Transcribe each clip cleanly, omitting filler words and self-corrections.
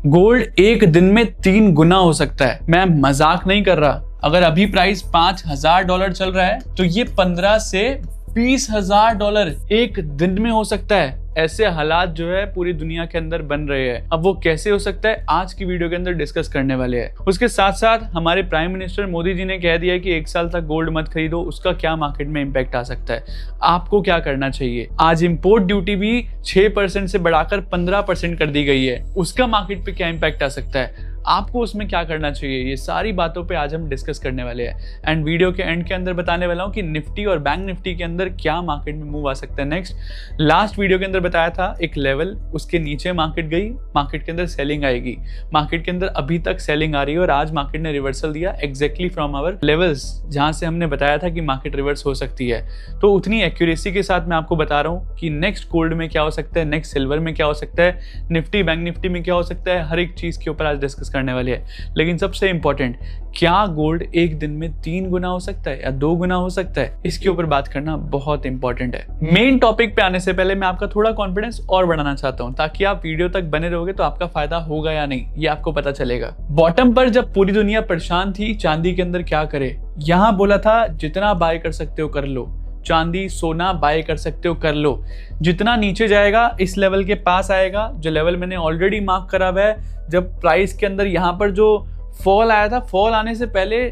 Gold एक दिन में 3 गुना हो सकता है। मैं मजाक नहीं कर रहा। अगर अभी प्राइस $5,000 चल रहा है तो ये 15 से $20,000 एक दिन में हो सकता है। ऐसे हालात जो है पूरी दुनिया के अंदर बन रहे हैं। अब वो कैसे हो सकता है आज की वीडियो के अंदर डिस्कस करने वाले हैं। उसके साथ साथ हमारे प्राइम मिनिस्टर मोदी जी ने कह दिया है कि 1 साल तक गोल्ड मत खरीदो, उसका क्या मार्केट में इंपैक्ट आ सकता है, आपको क्या करना चाहिए। आज इंपोर्ट ड्यूटी भी 6% से बढ़ाकर 15% कर दी गई है, उसका मार्केट पे क्या इंपैक्ट आ सकता है, आपको उसमें क्या करना चाहिए। ये सारी बातों पे आज हम डिस्कस करने वाले हैं एंड वीडियो के एंड के अंदर बताने वाला हूँ कि निफ्टी और बैंक निफ्टी के अंदर क्या मार्केट में मूव आ सकता है नेक्स्ट। लास्ट वीडियो के अंदर बताया था एक लेवल, उसके नीचे मार्केट गई, मार्केट के अंदर सेलिंग आएगी, मार्केट के अंदर अभी तक सेलिंग आ रही है और आज मार्केट ने रिवर्सल दिया एग्जैक्टली फ्रॉम आवर लेवल्स जहां से हमने बताया था कि मार्केट रिवर्स हो सकती है। तो उतनी एक्यूरेसी के साथ मैं आपको बता रहा हूँ कि नेक्स्ट गोल्ड में क्या हो सकता है, नेक्स्ट सिल्वर में क्या हो सकता है, निफ्टी बैंक निफ्टी में क्या हो सकता है, हर एक चीज के ऊपर आज डिस्कस करने वाले हैं। लेकिन सबसे इंपॉर्टेंट, क्या गोल्ड एक दिन में 3 गुना हो सकता है या 2 गुना हो सकता है, इसके ऊपर बात करना बहुत इंपॉर्टेंट है। मेन टॉपिक पे आने से पहले मैं आपका थोड़ा कॉन्फिडेंस और बढ़ाना चाहता हूं ताकि आप वीडियो तक बने रहोगे तो आपका फायदा होगा या नहीं ये आपको पता चलेगा। बॉटम पर जब पूरी दुनिया परेशान थी चांदी के अंदर क्या करे, यहां बोला था जितना बाय कर सकते हो कर लो, चांदी सोना बाय कर सकते हो कर लो, जितना नीचे जाएगा इस लेवल के पास आएगा जो लेवल मैंने ऑलरेडी मार्क करा हुआ है। जब प्राइस के अंदर यहाँ पर जो फॉल आया था, फॉल आने से पहले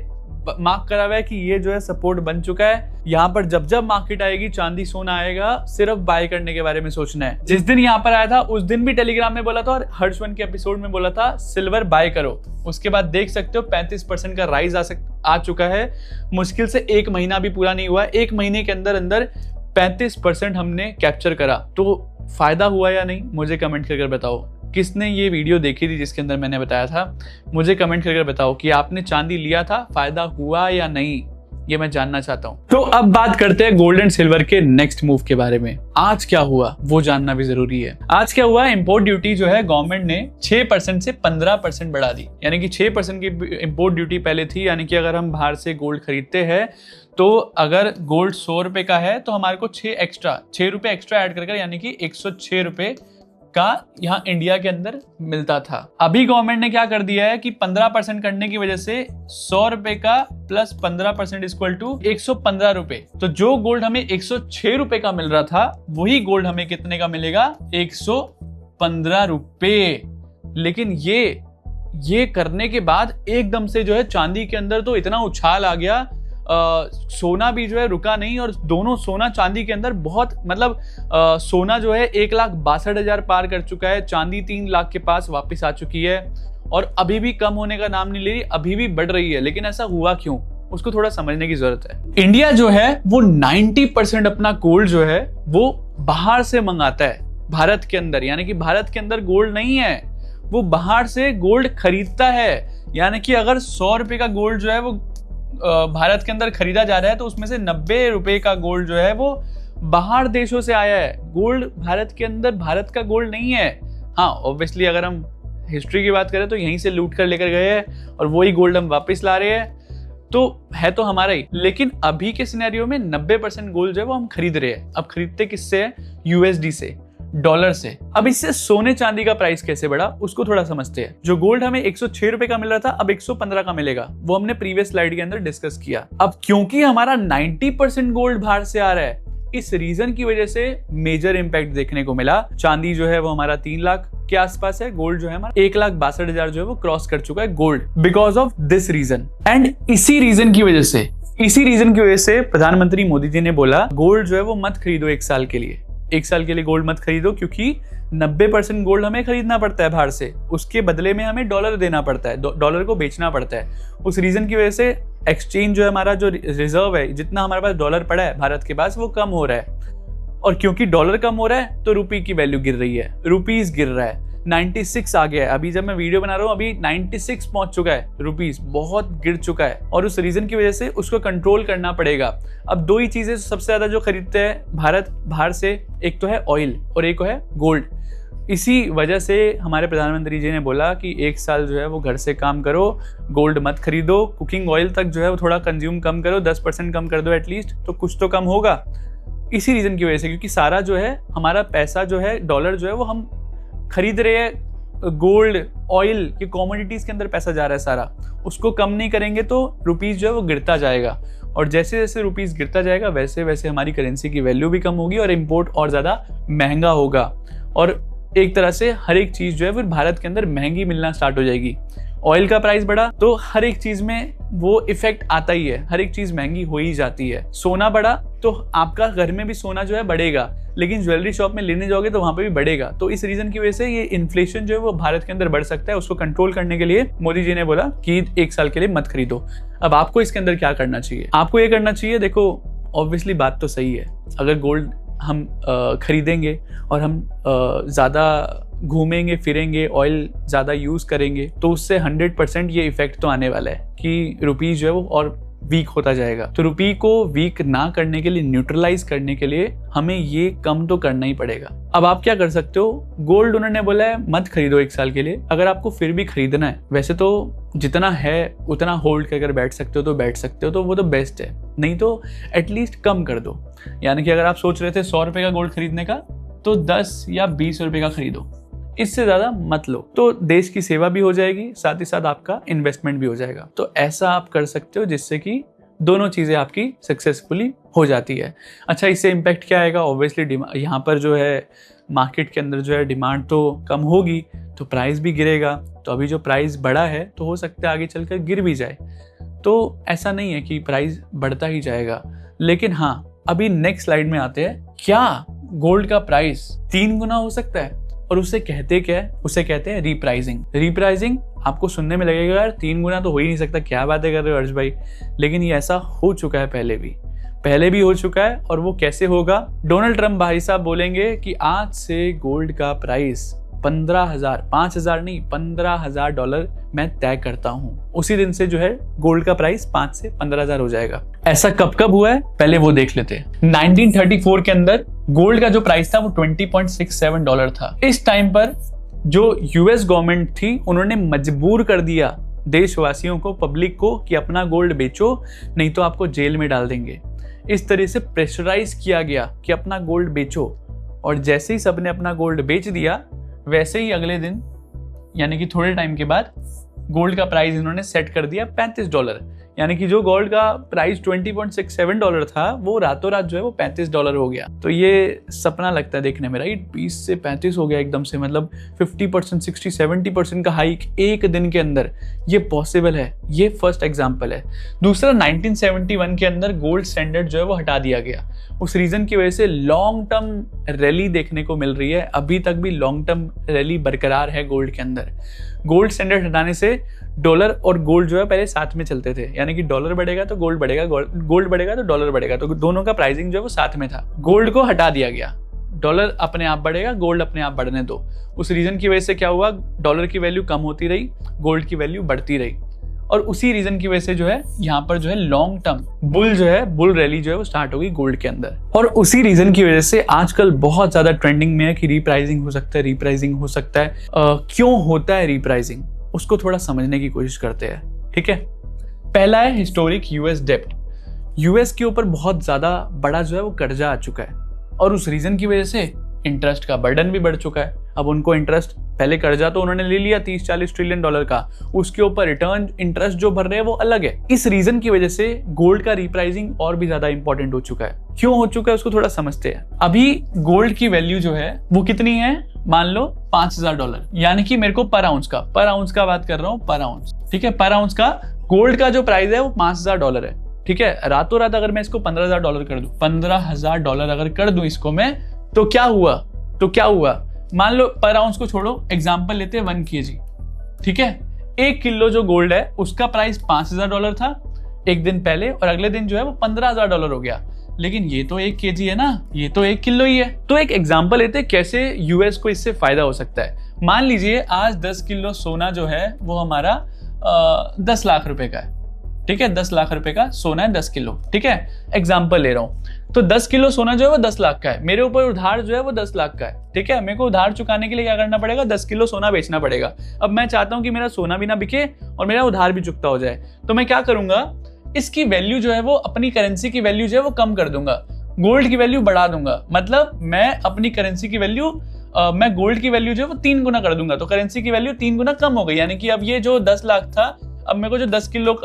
मार्क करा हुआ है कि ये जो है सपोर्ट बन चुका है। यहाँ पर जब जब मार्केट आएगी चांदी सोना आएगा, सिर्फ बाय करने के बारे में सोचना है। जिस दिन यहाँ पर आया था उस दिन भी टेलीग्राम में बोला था और हर्षवन के एपिसोड में बोला था सिल्वर बाय करो। उसके बाद देख सकते हो 35% का राइज आ चुका है। मुश्किल से 1 महीना भी पूरा नहीं हुआ, 1 महीने के अंदर अंदर 35% हमने कैप्चर करा। तो फायदा हुआ या नहीं मुझे कमेंट करके बताओ। किसने ये वीडियो देखी थी जिसके अंदर मैंने बताया था, मुझे कमेंट करके बताओ कि आपने चांदी लिया था, फायदा हुआ या नहीं, ये मैं जानना चाहता हूं। तो अब बात करते हैं गोल्ड एंड सिल्वर के नेक्स्ट मूव के बारे में। आज क्या हुआ वो जानना भी जरूरी है। आज क्या हुआ, इंपोर्ट ड्यूटी जो है गवर्नमेंट ने 6% से 15% बढ़ा दी। यानी कि 6% की इंपोर्ट ड्यूटी पहले थी, यानी कि अगर हम बाहर से गोल्ड खरीदते हैं तो अगर गोल्ड 100 रुपए का है तो हमारे को 6 रुपए एक्स्ट्रा ऐड कर यानी कि 106 रुपए का यहाँ इंडिया के अंदर मिलता था। अभी गवर्नमेंट ने क्या कर दिया है कि 15% करने की वजह से 100 रुपए का प्लस 15% इक्वल टू 115 रुपए। तो जो गोल्ड हमें 106 रुपए का मिल रहा था वही गोल्ड हमें कितने का मिलेगा, 115 रुपए। लेकिन ये करने के बाद एकदम से जो है चांदी के अंदर तो इतना उछाल आ गया, सोना भी जो है रुका नहीं और दोनों सोना चांदी के अंदर बहुत मतलब सोना जो है 1,62,000 पार कर चुका है, चांदी 3 लाख के पास वापस आ चुकी है और अभी भी कम होने का नाम नहीं ले रही, अभी भी बढ़ रही है। लेकिन ऐसा हुआ क्यों, उसको थोड़ा समझने की जरूरत है। इंडिया जो है वो 90% अपना गोल्ड जो है वो बाहर से मंगाता है भारत के अंदर, यानी कि भारत के अंदर गोल्ड नहीं है, वो बाहर से गोल्ड खरीदता है। यानी कि अगर 100 रुपए का गोल्ड जो है वो भारत के अंदर खरीदा जा रहा है तो उसमें से 90 रुपए का गोल्ड जो है वो बाहर देशों से आया है। गोल्ड भारत के अंदर भारत का गोल्ड नहीं है। हाँ ऑब्वियसली अगर हम हिस्ट्री की बात करें तो यहीं से लूट कर लेकर गए हैं और वही गोल्ड हम वापस ला रहे हैं, तो है तो हमारा ही। लेकिन अभी के सिनेरियो में 90% गोल्ड जो है वो हम खरीद रहे हैं। अब खरीदते किससे है, यूएसडी से, डॉलर से। अब इससे सोने चांदी का प्राइस कैसे बढ़ा उसको थोड़ा समझते हैं। जो गोल्ड हमें 106 रुपए का मिल रहा था अब 115 का मिलेगा, वो हमने प्रीवियस स्लाइड के अंदर डिस्कस किया। अब क्योंकि हमारा 90% गोल्ड बाहर से आ रहा है, इस रीजन की वजह से मेजर इंपैक्ट देखने को मिला। चांदी जो है वो हमारा 3 लाख के आसपास है, गोल्ड जो है हमारा 1,62,000 जो है वो क्रॉस कर चुका है gold, because of this reason. And इसी रीजन की वजह से प्रधानमंत्री मोदी जी ने बोला गोल्ड जो है वो मत खरीदो 1 साल के लिए। 1 साल के लिए गोल्ड मत खरीदो क्योंकि 90% गोल्ड हमें खरीदना पड़ता है बाहर से, उसके बदले में हमें डॉलर देना पड़ता है, डॉलर को बेचना पड़ता है। उस रीजन की वजह से एक्सचेंज जो है हमारा जो रिजर्व है, जितना हमारे पास डॉलर पड़ा है भारत के पास, वो कम हो रहा है। और क्योंकि डॉलर कम हो रहा है तो रुपये की वैल्यू गिर रही है, रुपीस गिर रहा है, 96 आ गया है। अभी जब मैं वीडियो बना रहा हूँ अभी 96 पहुंच चुका है रुपीस, बहुत गिर चुका है। और उस रीजन की वजह से उसको कंट्रोल करना पड़ेगा। अब 2 ही चीजें सबसे ज्यादा जो खरीदते हैं भारत बाहर से, एक तो है ऑयल और एक है गोल्ड। इसी वजह से हमारे प्रधानमंत्री जी ने बोला कि 1 साल जो है वो घर से काम करो, गोल्ड मत खरीदो, कुकिंग ऑयल तक जो है वो थोड़ा कंज्यूम कम करो, 10% कम कर दो एटलीस्ट, तो कुछ तो कम होगा। इसी रीजन की वजह से, क्योंकि सारा जो है हमारा पैसा जो है, डॉलर जो है वो हम खरीद रहे हैं गोल्ड, ऑयल, ये कमोडिटीज के अंदर पैसा जा रहा है सारा, उसको कम नहीं करेंगे तो रुपीस जो है वो गिरता जाएगा, और जैसे जैसे रुपीस गिरता जाएगा वैसे वैसे हमारी करेंसी की वैल्यू भी कम होगी और इंपोर्ट और ज्यादा महंगा होगा, और एक तरह से हर एक चीज जो है फिर भारत के अंदर महंगी मिलना स्टार्ट हो जाएगी। ऑयल का प्राइस बढ़ा तो हर एक चीज में वो इफेक्ट आता ही है, हर एक चीज महंगी हो ही जाती है। सोना बढ़ा तो आपका घर में भी सोना जो है बढ़ेगा, लेकिन ज्वेलरी शॉप में लेने जाओगे तो वहां पे भी बढ़ेगा। तो इस रीजन की वजह से ये इन्फ्लेशन जो है वो भारत के अंदर बढ़ सकता है। उसको कंट्रोल करने के लिए मोदी जी ने बोला कि 1 साल के लिए मत खरीदो। अब आपको इसके अंदर क्या करना चाहिए? आपको ये करना चाहिए, देखो ऑब्वियसली बात तो सही है, अगर गोल्ड हम खरीदेंगे और हम ज़्यादा घूमेंगे फिरेंगे, ऑयल ज़्यादा यूज़ करेंगे तो उससे 100% ये इफेक्ट तो आने वाला है कि रुपीज़ जो है वो और वीक होता जाएगा। तो रुपी को वीक ना करने के लिए, न्यूट्रलाइज करने के लिए हमें ये कम तो करना ही पड़ेगा। अब आप क्या कर सकते हो? गोल्ड उन्होंने बोला है मत खरीदो 1 साल के लिए, अगर आपको फिर भी खरीदना है, वैसे तो जितना है उतना होल्ड कर बैठ सकते हो तो बैठ सकते हो, तो वो तो बेस्ट है, नहीं तो एटलीस्ट कम कर दो। यानी कि अगर आप सोच रहे थे 100 रुपए का गोल्ड खरीदने का तो 10 या 20 रुपए का खरीदो, इससे ज्यादा मत लो, तो देश की सेवा भी हो जाएगी, साथ ही साथ आपका इन्वेस्टमेंट भी हो जाएगा। तो ऐसा आप कर सकते हो जिससे कि दोनों चीजें आपकी सक्सेसफुली हो जाती है। अच्छा, इससे इम्पैक्ट क्या आएगा? ऑब्वियसली यहाँ पर जो है मार्केट के अंदर जो है डिमांड तो कम होगी तो प्राइस भी गिरेगा। तो अभी जो प्राइस बढ़ा है तो हो सकता है आगे चलकर गिर भी जाए। तो ऐसा नहीं है कि प्राइस बढ़ता ही जाएगा। लेकिन हाँ, अभी नेक्स्ट स्लाइड में आते हैं, क्या गोल्ड का प्राइस 3 गुना हो सकता है? और उसे कहते क्या है? उसे कहते हैं रीप्राइजिंग। रीप्राइजिंग आपको सुनने में लगेगा यार 3 गुना तो हो ही नहीं सकता, क्या बातें कर रहे हो अर्श भाई, लेकिन ये ऐसा हो चुका है, पहले भी हो चुका है। और वो कैसे होगा? डोनाल्ड ट्रम्प भाई साहब बोलेंगे कि आज से गोल्ड का प्राइस 15,000, 5,000 नहीं, $15,000 मैं तय करता हूं। उसी दिन से जो है गोल्ड का प्राइस 5 से 15,000 हो जाएगा। ऐसा कब हुआ है पहले वो देख लेते हैं। 1934 के अंदर गोल्ड का जो प्राइस था वो $20.67 था। इस टाइम पर जो यूएस गवर्नमेंट थी उन्होंने मजबूर कर दिया देशवासियों को, पब्लिक को, कि अपना गोल्ड बेचो नहीं तो आपको जेल में डाल देंगे। इस तरह से प्रेशराइज किया गया कि अपना गोल्ड बेचो, और जैसे ही सबने अपना गोल्ड बेच दिया वैसे ही अगले दिन यानी कि थोड़े टाइम के बाद गोल्ड का प्राइस इन्होंने सेट कर दिया $35। यानी कि जो गोल्ड का प्राइस $20.67 था वो रातों रात जो है वो $35 हो गया। तो ये सपना लगता है देखने में, राइट? 20 से 35 हो गया एकदम से, मतलब 50%, 60-70% का हाइक एक दिन के अंदर, ये पॉसिबल है। ये फर्स्ट एग्जाम्पल है। दूसरा, 1971 के अंदर गोल्ड स्टैंडर्ड जो है वो हटा दिया गया। उस रीजन की वजह से लॉन्ग टर्म रैली देखने को मिल रही है। अभी तक भी लॉन्ग टर्म रैली बरकरार है गोल्ड के अंदर। गोल्ड स्टैंडर्ड हटाने से डॉलर और गोल्ड जो है पहले साथ में चलते थे, यानी कि डॉलर बढ़ेगा तो गोल्ड बढ़ेगा, गोल्ड बढ़ेगा तो डॉलर बढ़ेगा, तो दोनों का प्राइसिंग जो है वो साथ में था। गोल्ड को हटा दिया गया, डॉलर अपने आप बढ़ेगा, गोल्ड अपने आप बढ़ने दो। उस रीजन की वजह से क्या हुआ? डॉलर की वैल्यू कम होती रही, गोल्ड की वैल्यू बढ़ती रही, और उसी रीजन की वजह से जो है यहाँ पर जो है लॉन्ग टर्म बुल रैली जो है वो स्टार्ट होगी गोल्ड के अंदर। और उसी रीजन की वजह से आजकल बहुत ज्यादा ट्रेंडिंग में है कि रीप्राइजिंग हो सकता है, रीप्राइजिंग हो सकता है। क्यों होता है रीप्राइजिंग, उसको थोड़ा समझने की कोशिश करते हैं, ठीक है? पहला है हिस्टोरिक यूएस डेब्ट। यूएस के ऊपर बहुत ज्यादा बड़ा जो है वो कर्जा आ चुका है, और उस रीजन की वजह से इंटरेस्ट का बर्डन भी बढ़ चुका है। अब उनको इंटरेस्ट, पहले कर्जा तो उन्होंने ले लिया $30-40 ट्रिलियन का, उसके ऊपर रिटर्न इंटरेस्ट जो भर रहे हैं वो अलग है। इस रीजन की वजह से गोल्ड का रीप्राइजिंग और भी ज्यादा इंपॉर्टेंट हो चुका है। क्यों हो चुका है उसको थोड़ा समझते हैं। अभी गोल्ड की वैल्यू जो है वो कितनी है? मान लो $5,000, यानी कि मेरे को पर आउंस का बात कर रहा हूँ, पर आउंस, ठीक है? पर आउंस का गोल्ड का जो प्राइस है वो $5,000 है, ठीक है? रातों रात अगर मैं इसको $15,000 कर दूं, $15,000 अगर कर दूं इसको मैं, तो क्या हुआ? मान लो पर आउंस को छोड़ो, एग्जांपल लेते हैं 1 kg, ठीक है? 1 किलो जो गोल्ड है उसका प्राइस $5,000 था एक दिन पहले, और अगले दिन जो है वो $15,000 हो गया। लेकिन ये तो 1 kg है ना, ये तो 1 किलो ही है। तो एक एग्जांपल लेते हैं कैसे यूएस को इससे फायदा हो सकता है। मान लीजिए आज 10 किलो सोना जो है वो हमारा 10 लाख रुपए का है, ठीक है? 10 लाख रुपए का सोना है 10 किलो, ठीक है? एग्जाम्पल ले रहा हूं, तो 10 किलो सोना जो है वो 10 लाख का है, मेरे ऊपर उधार जो है वो 10 लाख का है, ठीक है? मेरे को उधार चुकाने के लिए क्या करना पड़ेगा? 10 किलो सोना बेचना पड़ेगा। अब मैं चाहता हूं कि मेरा सोना भी ना बिके और मेरा उधार भी चुकता हो जाए, तो मैं क्या करूंगा? इसकी वैल्यू जो है वो, अपनी करेंसी की वैल्यू जो है वो कम कर दूंगा, गोल्ड की वैल्यू बढ़ा दूंगा। मतलब मैं अपनी करेंसी की वैल्यू मैं गोल्ड की वैल्यू जो है वो 3 गुना कर दूंगा, तो करेंसी की वैल्यू 3 गुना कम हो गई। यानी कि अब ये जो 10 लाख था, अब मेरे को जो 10 किलो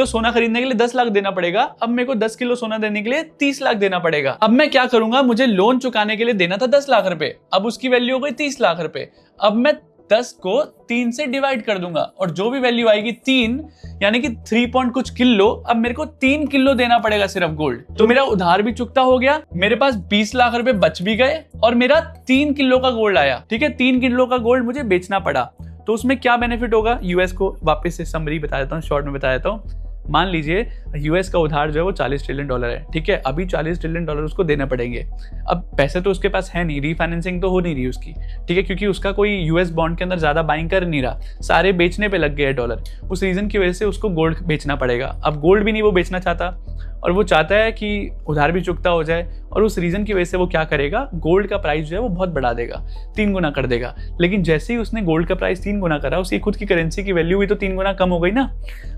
सोना खरीदने के लिए 10 लाख देना पड़ेगा, अब मेरे को 10 किलो सोना देने के लिए 30 लाख देना पड़ेगा। अब मैं क्या करूंगा, मुझे लोन चुकाने के लिए देना था 10 लाख रुपए, अब उसकी वैल्यू हो गई 30 लाख रुपए। अब मैं 10 को 3 से डिवाइड कर दूंगा और जो भी वैल्यू आएगी 3 यानी कि 3 पॉइंट कुछ किलो, अब मेरे को 3 किलो देना पड़ेगा सिर्फ गोल्ड। तो मेरा उधार भी चुकता हो गया, मेरे पास 20 लाख रुपए बच भी गए और मेरा 3 किलो का गोल्ड आया। ठीक है, 3 किलो का गोल्ड मुझे बेचना पड़ा। तो उसमें क्या बेनिफिट होगा, यूएस को वापस से समरी बता देता हूँ, शॉर्ट में बता देता हूँ। मान लीजिए यूएस का उधार जो है वो $40 ट्रिलियन है। ठीक है, अभी $40 ट्रिलियन उसको देने पड़ेंगे। अब पैसे तो उसके पास है नहीं, रीफाइनेंसिंग तो हो नहीं रही उसकी। ठीक है, क्योंकि उसका कोई यूएस बॉन्ड के अंदर ज्यादा बाइंग कर नहीं रहा, सारे बेचने पे लग गए डॉलर। उस रीजन की वजह से उसको गोल्ड बेचना पड़ेगा। अब गोल्ड भी नहीं वो बेचना चाहता और वो चाहता है कि उधार भी चुकता हो जाए, और उस रीजन की वजह से वो क्या करेगा, गोल्ड का प्राइस जो है वो बहुत बढ़ा देगा, 3 गुना कर देगा। लेकिन जैसे ही उसने गोल्ड का प्राइस 3 गुना करा, उसकी खुद की करेंसी की वैल्यू भी तो 3 गुना कम हो गई ना।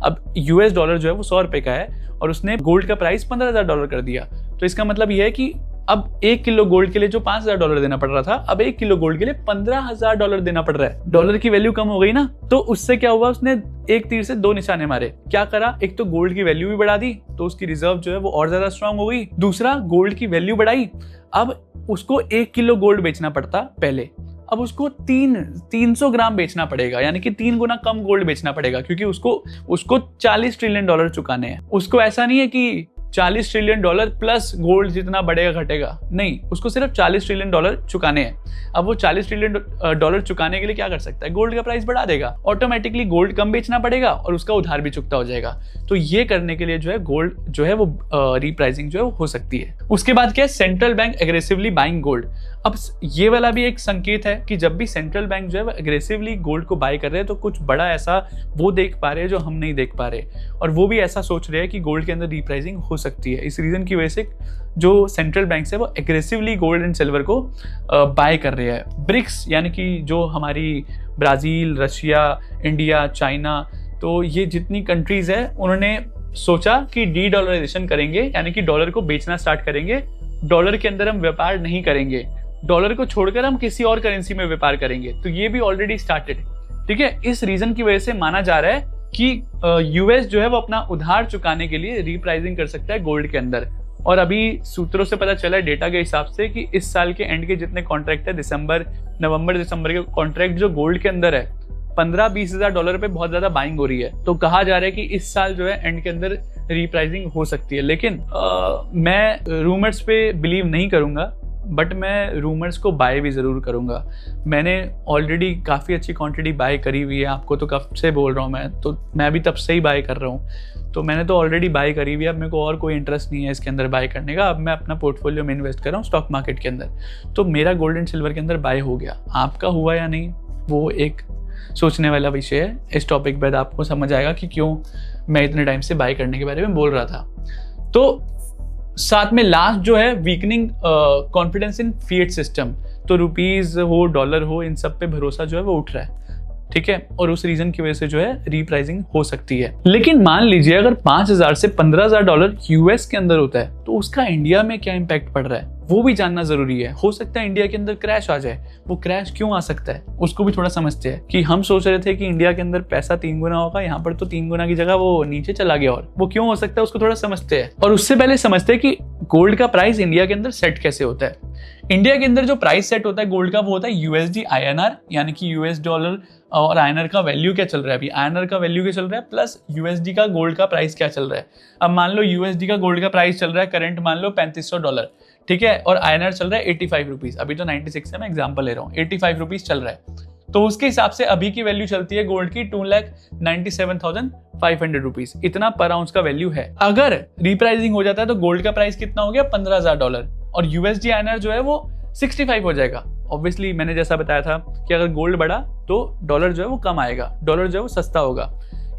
अब यूएस डॉलर जो है वो $100 का है और उसने गोल्ड का प्राइस $15,000 कर दिया। तो इसका मतलब यह है कि अब 1 किलो गोल्ड के लिए जो $5,000 देना पड़ रहा था, अब 1 किलो गोल्ड के लिए $15,000 देना पड़ रहा है। डॉलर की वैल्यू कम हो गई ना। तो उससे क्या हुआ, उसने एक तीर से 2 निशाने मारे। क्या करा, एक तो गोल्ड की वैल्यू भी बढ़ा दी, तो उसकी रिजर्व जो है वो और ज्यादा स्ट्रांग हो गई। दूसरा, गोल्ड की वैल्यू बढ़ाई, अब उसको 1 किलो गोल्ड बेचना पड़ता पहले, अब उसको 300 ग्राम बेचना पड़ेगा, यानी कि 3 गुना कम गोल्ड बेचना पड़ेगा, क्योंकि उसको $40 ट्रिलियन चुकाने हैं। उसको ऐसा नहीं है कि $40 ट्रिलियन प्लस गोल्ड जितना बढ़ेगा घटेगा, नहीं, उसको सिर्फ $40 ट्रिलियन चुकाने हैं। अब वो $40 ट्रिलियन चुकाने के लिए क्या कर सकता है, गोल्ड का प्राइस बढ़ा देगा, ऑटोमेटिकली गोल्ड कम बेचना पड़ेगा और उसका उधार भी चुकता हो जाएगा। तो ये करने के लिए जो है गोल्ड जो है वो रीप्राइसिंग जो है वो हो सकती है। उसके बाद क्या है, central bank aggressively buying gold. अब ये वाला भी एक संकेत है कि जब भी सेंट्रल बैंक जो है वो एग्रेसिवली गोल्ड को बाय कर रहे हैं, तो कुछ बड़ा ऐसा वो देख पा रहे हैं जो हम नहीं देख पा रहे, और वो भी ऐसा सोच रहे हैं कि गोल्ड के अंदर रीप्राइसिंग हो सकती है। इस रीजन की वजह से जो सेंट्रल बैंक है वो एग्रेसिवली गोल्ड एंड सिल्वर को बाय कर रहे हैं। ब्रिक्स यानी कि जो हमारी ब्राजील, रशिया, इंडिया, चाइना, तो ये जितनी कंट्रीज है, उन्होंने सोचा कि डी डॉलराइजेशन करेंगे, यानी कि डॉलर को बेचना स्टार्ट करेंगे। डॉलर के अंदर हम व्यापार नहीं करेंगे, डॉलर को छोड़कर हम किसी और करेंसी में व्यापार करेंगे। तो ये भी ऑलरेडी स्टार्टेड। ठीक है, इस रीजन की वजह से माना जा रहा है कि यूएस जो है वो अपना उधार चुकाने के लिए रीप्राइसिंग कर सकता है गोल्ड के अंदर। और अभी सूत्रों से पता चला है, डेटा के हिसाब से, कि इस साल के एंड के जितने कॉन्ट्रैक्ट है, नवंबर दिसंबर के कॉन्ट्रैक्ट जो गोल्ड के अंदर है, $15-20 हज़ार पे बहुत ज्यादा बाइंग हो रही है। तो कहा जा रहा है कि इस साल जो है एंड के अंदर रीप्राइसिंग हो सकती है। लेकिन मैं रूमर्स पे बिलीव नहीं करूंगा, बट मैं रूमर्स को बाय भी ज़रूर करूंगा। मैंने ऑलरेडी काफ़ी अच्छी क्वांटिटी बाय करी हुई है, आपको तो कब से बोल रहा हूँ मैं अभी तब से ही बाय कर रहा हूँ। तो मैंने तो ऑलरेडी बाय करी हुई है, अब मेरे को और कोई इंटरेस्ट नहीं है इसके अंदर बाय करने का। अब मैं अपना पोर्टफोलियो में इन्वेस्ट कर रहा हूँ स्टॉक मार्केट के अंदर। तो मेरा गोल्ड एंड सिल्वर के अंदर बाय हो गया, आपका हुआ या नहीं वो एक सोचने वाला विषय है। इस टॉपिक बाद आपको समझ आएगा कि क्यों मैं इतने टाइम से बाय करने के बारे में बोल रहा था। तो साथ में लास्ट जो है, weakening confidence in fiat system. तो रुपीज हो, डॉलर हो, इन सब पे भरोसा जो है वो उठ रहा है। ठीक है, और उस रीजन की वजह से जो है रीप्राइसिंग हो सकती है। लेकिन मान लीजिए अगर $5,000 से $15,000 यूएस के अंदर होता है, तो उसका इंडिया में क्या इम्पैक्ट पड़ रहा है वो भी जानना जरूरी है। हो सकता है इंडिया के अंदर क्रैश आ जाए, वो क्रैश क्यों आ सकता है उसको भी थोड़ा समझते हैं। कि हम सोच रहे थे कि इंडिया के अंदर पैसा 3 गुना होगा, यहाँ पर तो 3 गुना की जगह वो नीचे चला गया, और वो क्यों हो सकता है उसको थोड़ा समझते हैं। और उससे पहले समझते हैं कि गोल्ड का प्राइस इंडिया के अंदर सेट कैसे होता है। इंडिया के अंदर जो प्राइस सेट होता है गोल्ड का, वो होता है यूएसडी INR, यानी कि यूएस डॉलर और INR का वैल्यू क्या चल रहा है। अभी INR का वैल्यू क्या चल रहा है प्लस यूएसडी का गोल्ड का प्राइस क्या चल रहा है। अब मान लो यूएसडी का गोल्ड का प्राइस चल रहा है करंट, मान लो $3500, ठीक है, और INR चल रहा है 85 रुपीज। अभी तो 96 है, मैं एग्जाम्पल ले रहा हूँ, 85 रुपीज चल रहा है। तो उसके हिसाब से अभी की वैल्यू चलती है गोल्ड की 2,97,500 रुपीज। इतना पर आउंस का वैल्यू है। अगर रिप्राइसिंग हो जाता है तो गोल्ड का प्राइस कितना हो गया, $15,000, और यूएसडी INR जो है वो 65 हो जाएगा। ऑब्वियसली मैंने जैसा बताया था कि अगर गोल्ड बढ़ा तो डॉलर जो है वो कम आएगा, डॉलर जो है वो सस्ता होगा,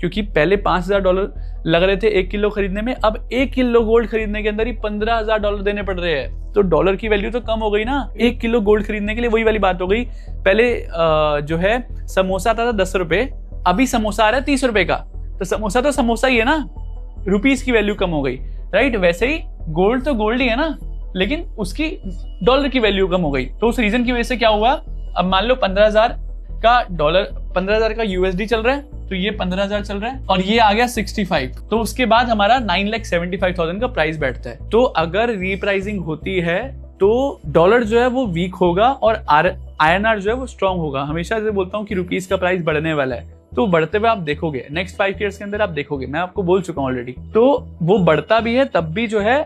क्योंकि पहले $5,000 लग रहे थे 1 किलो खरीदने में, अब 1 किलो गोल्ड खरीदने के अंदर ही $15,000 देने पड़ रहे हैं। तो डॉलर की वैल्यू तो कम हो गई ना 1 किलो गोल्ड खरीदने के लिए। वही वाली बात हो गई, पहले जो है समोसा आता था 10 रुपए, अभी समोसा आ रहा है 30 रुपए का। तो समोसा ही है ना, रुपीस की वैल्यू कम हो गई, राइट। वैसे ही गोल्ड तो गोल्ड ही है ना, लेकिन उसकी डॉलर की वैल्यू कम हो गई। तो उस रीजन की वजह से क्या हुआ, अब मान लो 15,000 का डॉलर, 15,000 का यूएसडी चल रहा है, तो ये 15,000 चल रहा है और ये आ गया 65। तो उसके बाद हमारा 9,75,000 का प्राइस बैठता है। तो अगर रीप्राइसिंग होती है तो डॉलर जो है वो वीक होगा और INR जो है वो स्ट्रांग होगा। हमेशा से बोलता हूँ कि रुपीस का प्राइस बढ़ने वाला है, तो बढ़ते हुए आप देखोगे नेक्स्ट 5 ईयर्स के अंदर, आप देखोगे, मैं आपको बोल चुका हूँ ऑलरेडी। तो वो बढ़ता भी है तब भी जो है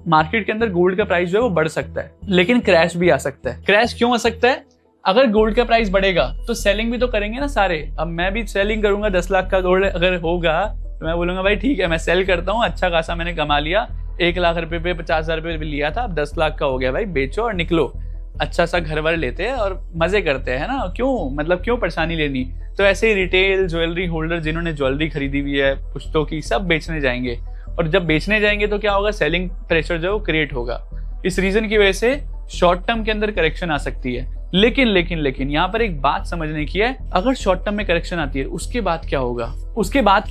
मार्केट के अंदर गोल्ड का प्राइस जो है वो बढ़ सकता है, लेकिन क्रैश भी आ सकता है। क्रैश क्यों आ सकता है? अगर गोल्ड का प्राइस बढ़ेगा तो सेलिंग भी तो करेंगे ना सारे। अब मैं भी सेलिंग करूंगा, 10 लाख का गोल्ड अगर होगा तो मैं बोलूंगा भाई ठीक है मैं सेल करता हूँ, अच्छा खासा मैंने कमा लिया, 1 लाख रुपए पे 50,000 रुपए लिया था, अब 10 लाख का हो गया, भाई बेचो और निकलो, अच्छा सा घर वर लेते हैं और मजे करते हैं, है ना। क्यों, मतलब क्यों परेशानी लेनी। तो ऐसे ही रिटेल ज्वेलरी होल्डर जिन्होंने ज्वेलरी खरीदी हुई है पुश्तों की, सब बेचने जाएंगे, और जब बेचने जाएंगे तो क्या होगा, सेलिंग प्रेशर जो क्रिएट होगा। इस रीजन की वजह से शॉर्ट टर्म के अंदर करेक्शन आ सकती है। लेकिन यहाँ पर एक बात समझने की है, अगर शॉर्ट टर्म में करेक्शन आती है उसके बाद क्या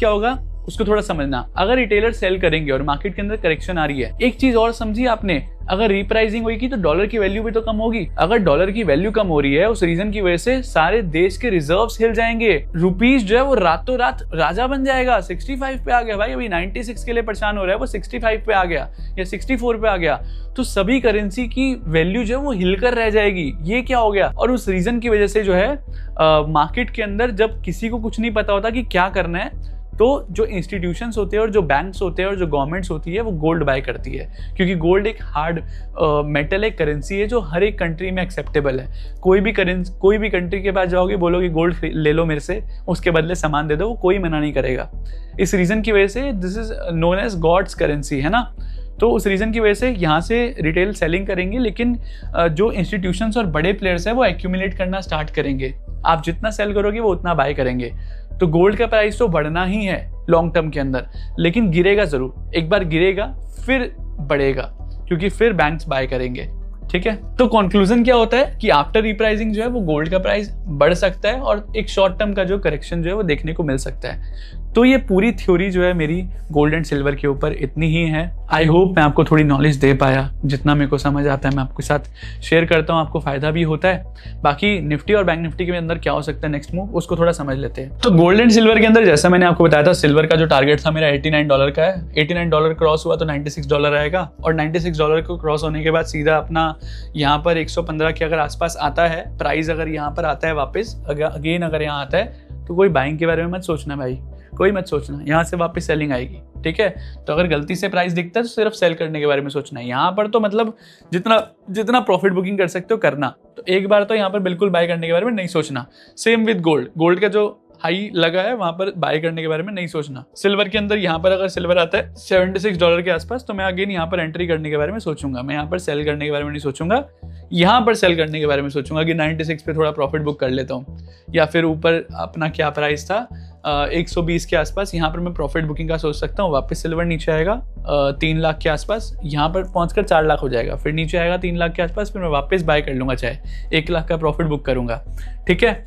होगा, उसको थोड़ा समझना। अगर रिटेलर सेल करेंगे और मार्केट के अंदर करेक्शन आ रही है, एक चीज और समझी आपने, अगर रीप्राइसिंग होगी तो डॉलर की वैल्यू भी तो कम होगी। अगर डॉलर की वैल्यू कम हो रही है उस रीजन की वजह से सारे देश के रिजर्व्स हिल जाएंगे, रुपीस जो है वो रातों रात राजा बन जाएगा। 65 पे आ गया भाई, अभी 96 के लिए परेशान हो रहा है, वो 65 पे आ गया या 64 पे आ गया, तो सभी करेंसी की वैल्यू जो है वो हिलकर रह जाएगी। ये क्या हो गया, और उस रीजन की वजह से जो है मार्केट के अंदर जब किसी को कुछ नहीं पता होता कि क्या करना है, तो जो इंस्टीट्यूशंस होते हैं और जो बैंक्स होते हैं और जो गवर्नमेंट्स होती है वो गोल्ड बाय करती है, क्योंकि गोल्ड एक हार्ड मेटल, एक करेंसी है जो हर एक कंट्री में एक्सेप्टेबल है। कोई भी कंट्री के पास जाओगे, बोलोगे गोल्ड ले लो मेरे से, उसके बदले सामान दे दो, वो कोई मना नहीं करेगा। इस रीजन की वजह से this is known as God's currency, है ना। तो उस रीजन की वजह से यहाँ से रिटेल सेलिंग करेंगे, लेकिन जो इंस्टीट्यूशंस और बड़े प्लेयर्स हैं वो एक्यूमुलेट करना स्टार्ट करेंगे। आप जितना सेल करोगे वो उतना बाय करेंगे। तो गोल्ड का प्राइस तो बढ़ना ही है लॉन्ग टर्म के अंदर, लेकिन गिरेगा जरूर। एक बार गिरेगा फिर बढ़ेगा, क्योंकि फिर बैंक्स बाय करेंगे। ठीक है, तो कंक्लूजन क्या होता है कि आफ्टर रिप्राइसिंग जो है वो गोल्ड का प्राइस बढ़ सकता है और एक शॉर्ट टर्म का जो करेक्शन जो है वो देखने को मिल सकता है। तो ये पूरी थ्योरी जो है मेरी गोल्ड एंड सिल्वर के ऊपर इतनी ही है। आई होप मैं आपको थोड़ी नॉलेज दे पाया, जितना मेरे को समझ आता है मैं आपके साथ शेयर करता हूँ, आपको फायदा भी होता है। बाकी निफ्टी और बैंक निफ्टी के अंदर क्या हो सकता है नेक्स्ट मूव, उसको थोड़ा समझ लेते हैं। तो गोल्ड एंड सिल्वर के अंदर जैसा मैंने आपको बताया था, सिल्वर का जो टारगेट था मेरा $89 का है। $89 क्रॉस हुआ तो $96 आएगा, और $96 को क्रॉस होने के बाद सीधा अपना यहाँ पर 115 के अगर आसपास आता है प्राइस, अगर यहाँ पर आता है वापस अगेन अगर यहाँ आता है, तो कोई बाइंग के बारे में मत सोचना भाई, कोई मत सोचना, यहाँ से वापस सेलिंग आएगी। ठीक है, तो अगर गलती से प्राइस दिखता है तो सिर्फ सेल करने के बारे में सोचना है। यहाँ पर तो मतलब जितना प्रॉफिट बुकिंग कर सकते हो करना, तो एक बार तो यहाँ पर बिल्कुल बाय करने के बारे में नहीं सोचना। सेम विद गोल्ड का जो हाई लगा है वहां पर बाय करने के बारे में नहीं सोचना। सिल्वर के अंदर यहाँ पर अगर सिल्वर आता है $76 के आसपास, तो मैं अगेन यहाँ पर एंट्री करने के बारे में सोचूंगा। मैं यहाँ पर सेल करने के बारे में नहीं सोचूंगा, यहाँ पर सेल करने के बारे में सोचूंगा कि 96 पे थोड़ा प्रॉफिट बुक कर लेता हूँ, या फिर ऊपर अपना क्या प्राइस था 120 के आसपास, यहाँ पर मैं प्रॉफिट बुकिंग का सोच सकता हूँ। वापस सिल्वर नीचे आएगा 3 लाख के आसपास, यहाँ पर पहुंचकर 4 लाख हो जाएगा, फिर नीचे आएगा 3 लाख के आसपास, फिर मैं वापस बाय कर लूंगा, चाहे 1 लाख का प्रॉफिट बुक करूंगा। ठीक है,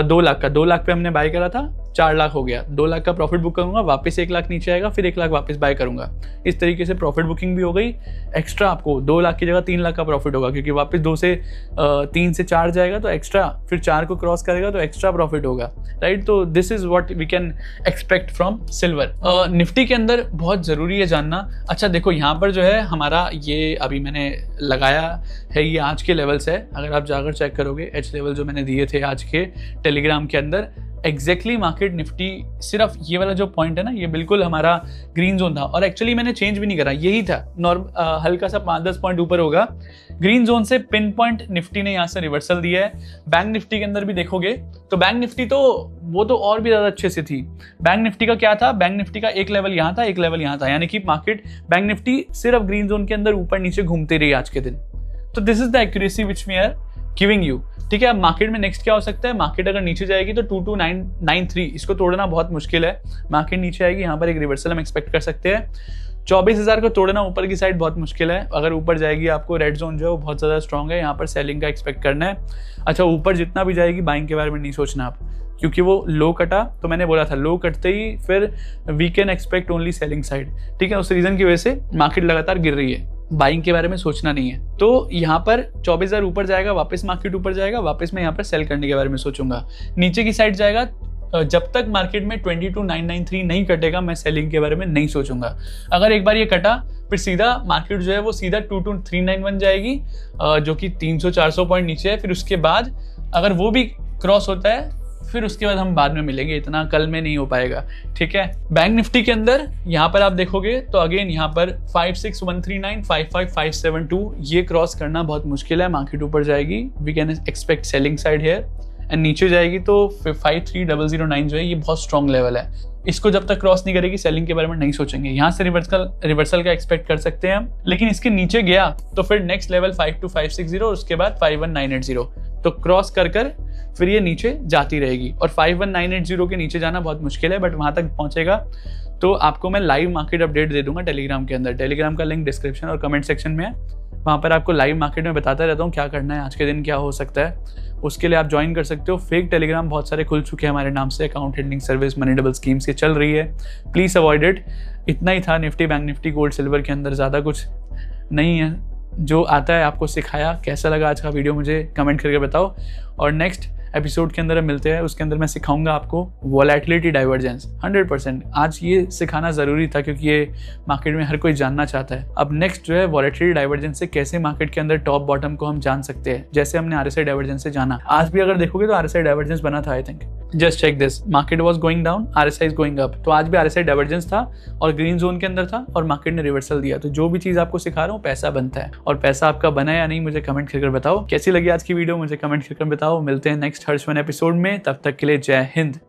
2 लाख पे हमने बाय करा था, 4 लाख हो गया, 2 लाख का प्रॉफिट बुक करूंगा, वापस 1 लाख नीचे आएगा, फिर 1 लाख वापस बाय करूंगा। इस तरीके से प्रॉफिट बुकिंग भी हो गई। एक्स्ट्रा आपको 2 लाख की जगह 3 लाख का प्रॉफिट होगा, क्योंकि वापस 3 से 4 जाएगा तो एक्स्ट्रा, फिर 4 को क्रॉस करेगा तो एक्स्ट्रा प्रॉफिट होगा, राइट। तो this is what we can expect from silver. Nifty के अंदर बहुत जरूरी है जानना। अच्छा देखो, यहाँ पर जो है हमारा ये अभी मैंने लगाया है, ये आज के लेवल्स है। अगर आप जाकर चेक करोगे एच लेवल जो मैंने दिए थे आज के टेलीग्राम के अंदर, एग्जैक्टली मार्केट निफ्टी सिर्फ ये वाला जो पॉइंट है ना, ये बिल्कुल हमारा ग्रीन जोन था, और एक्चुअली मैंने चेंज भी नहीं करा, यही था। हल्का सा 5-10 पॉइंट ऊपर होगा ग्रीन जोन से। पिन पॉइंट निफ्टी ने यहाँ से रिवर्सल दिया है। बैंक निफ्टी के अंदर भी देखोगे तो बैंक निफ्टी तो वो तो और भी ज्यादा अच्छे से थी। बैंक निफ्टी का क्या था, बैंक निफ्टी का एक लेवल यहाँ था, एक लेवल यहाँ था, यानी कि मार्केट बैंक निफ्टी सिर्फ ग्रीन जोन के अंदर ऊपर नीचे घूमती रही आज के दिन। तो this is the accuracy which we are giving you. ठीक है, अब मार्केट में नेक्स्ट क्या हो सकता है, मार्केट अगर नीचे जाएगी तो 22993, इसको तोड़ना बहुत मुश्किल है। मार्केट नीचे आएगी, यहाँ पर एक रिवर्सल हम एक्सपेक्ट कर सकते हैं। 24,000 को तोड़ना ऊपर की साइड बहुत मुश्किल है। अगर ऊपर जाएगी आपको रेड जोन जो है वो बहुत ज़्यादा स्ट्रॉन्ग है, यहाँ पर सेलिंग का एक्सपेक्ट करना है। अच्छा, ऊपर जितना भी जाएगी बाइंग के बारे में नहीं सोचना आप, क्योंकि वो लो कटा, तो मैंने बोला था लो कटते ही फिर we can expect only selling side. ठीक है, उस रीजन की वजह से मार्केट लगातार गिर रही है। बाइंग के बारे में सोचना नहीं है। तो यहाँ पर 24,000 ऊपर जाएगा, वापस मार्केट ऊपर जाएगा, वापस मैं यहाँ पर सेल करने के बारे में सोचूंगा। नीचे की साइड जाएगा, जब तक मार्केट में 22,993 नहीं कटेगा मैं सेलिंग के बारे में नहीं सोचूंगा। अगर एक बार ये कटा फिर सीधा मार्केट जो है वो सीधा 22,391 जाएगी, जो कि 300-400 पॉइंट नीचे है। फिर उसके बाद अगर वो भी क्रॉस होता है फिर उसके बाद हम बाद में मिलेंगे, इतना कल में नहीं हो पाएगा, ठीक है। बैंक निफ्टी के अंदर यहाँ पर आप देखोगे तो अगेन यहाँ पर 56,139, 55,572 ये क्रॉस करना बहुत मुश्किल है। मार्केट ऊपर जाएगी, we can expect selling side here, and नीचे जाएगी तो 53,009 जो है ये बहुत स्ट्रॉन्ग लेवल है। इसको जब तक क्रॉस नहीं करेगी सेलिंग के बारे में नहीं सोचेंगे। यहाँ से रिवर्सल का एक्सपेक्ट कर सकते हैं हम, लेकिन इसके नीचे गया तो फिर नेक्स्ट लेवल 52,560, उसके बाद 51,980, तो क्रॉस कर फिर ये नीचे जाती रहेगी। और 51,980 के नीचे जाना बहुत मुश्किल है, बट वहां तक पहुंचेगा तो आपको मैं लाइव मार्केट अपडेट दे दूंगा टेलीग्राम के अंदर। टेलीग्राम का लिंक डिस्क्रिप्शन और कमेंट सेक्शन में है, वहाँ पर आपको लाइव मार्केट में बताता रहता हूँ क्या करना है, आज के दिन क्या हो सकता है। उसके लिए आप ज्वाइन कर सकते हो। फेक टेलीग्राम बहुत सारे खुल चुके हैं हमारे नाम से, account heading service, money double schemes ये चल रही है, प्लीज़ अवॉइड इट। इतना ही था Nifty, bank Nifty, gold silver के अंदर, ज़्यादा कुछ नहीं है। जो आता है आपको सिखाया। कैसा लगा आज का वीडियो मुझे कमेंट करके बताओ, और नेक्स्ट एपिसोड के अंदर हम मिलते हैं, उसके अंदर मैं सिखाऊंगा आपको वॉलेटिलिटी डाइवर्जेंस 100%। आज ये सिखाना ज़रूरी था क्योंकि ये मार्केट में हर कोई जानना चाहता है। अब नेक्स्ट जो है वॉलेटिलिटी डाइवर्जेंस से कैसे मार्केट के अंदर टॉप बॉटम को हम जान सकते हैं, जैसे हमने RSI डाइवर्जेंस से जाना। आज भी अगर देखोगे तो RSI डाइवर्जेंस बना था, I think. Just check this, market was going down, RSI is going up. तो आज भी RSI डाइवर्जेंस था और ग्रीन जोन के अंदर था और मार्केट ने रिवर्सल दिया। तो जो भी चीज़ आपको सिखा रहा हूँ पैसा बनता है, और पैसा आपका बना या नहीं मुझे कमेंट करके बताओ। कैसी लगी आज की वीडियो मुझे कमेंट करके बताओ। मिलते हैं नेक्स्ट हर्ष वन एपिसोड में, तब तक के लिए जय हिंद।